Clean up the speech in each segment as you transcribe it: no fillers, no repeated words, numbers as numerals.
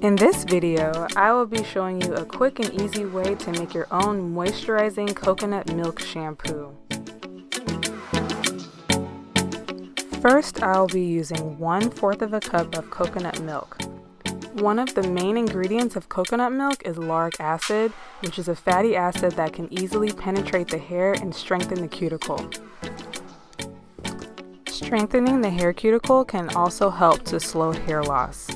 In this video, I will be showing you a quick and easy way to make your own moisturizing coconut milk shampoo. First, I'll be using 1/4 of a cup of coconut milk. One of the main ingredients of coconut milk is lauric acid, which is a fatty acid that can easily penetrate the hair and strengthen the cuticle. Strengthening the hair cuticle can also help to slow hair loss.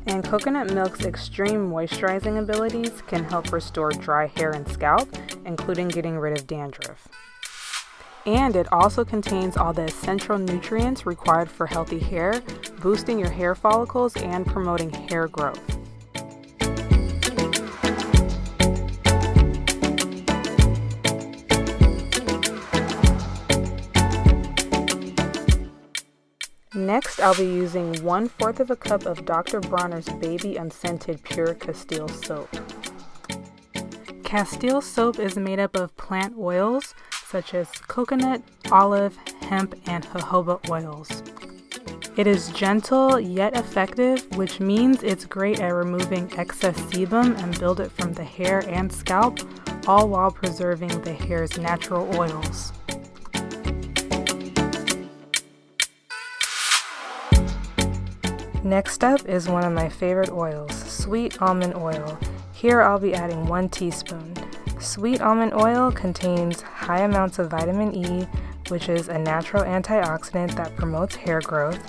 And coconut milk's extreme moisturizing abilities can help restore dry hair and scalp, including getting rid of dandruff. And it also contains all the essential nutrients required for healthy hair, boosting your hair follicles and promoting hair growth. Next, I'll be using 1/4 of a cup of Dr. Bronner's Baby Unscented Pure Castile Soap. Castile soap is made up of plant oils such as coconut, olive, hemp, and jojoba oils. It is gentle yet effective, which means it's great at removing excess sebum and build it from the hair and scalp, all while preserving the hair's natural oils. Next up is one of my favorite oils, sweet almond oil. Here I'll be adding 1 teaspoon. Sweet almond oil contains high amounts of vitamin E, which is a natural antioxidant that promotes hair growth.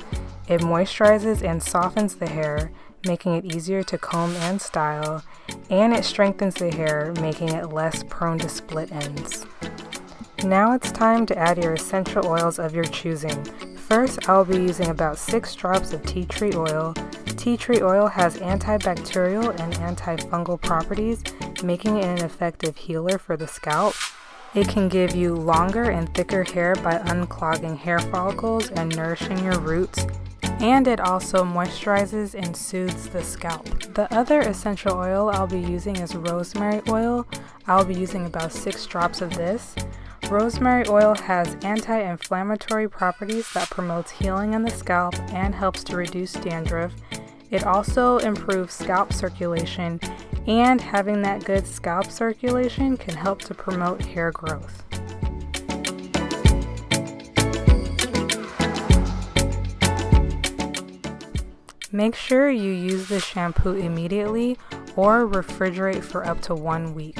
It moisturizes and softens the hair, making it easier to comb and style, and it strengthens the hair, making it less prone to split ends. Now it's time to add your essential oils of your choosing. First, I'll be using about 6 drops of tea tree oil. Tea tree oil has antibacterial and antifungal properties, making it an effective healer for the scalp. It can give you longer and thicker hair by unclogging hair follicles and nourishing your roots, and it also moisturizes and soothes the scalp. The other essential oil I'll be using is rosemary oil. I'll be using about 6 drops of this. Rosemary oil has anti-inflammatory properties that promotes healing in the scalp and helps to reduce dandruff. It also improves scalp circulation, and having that good scalp circulation can help to promote hair growth. Make sure you use the shampoo immediately or refrigerate for up to 1 week.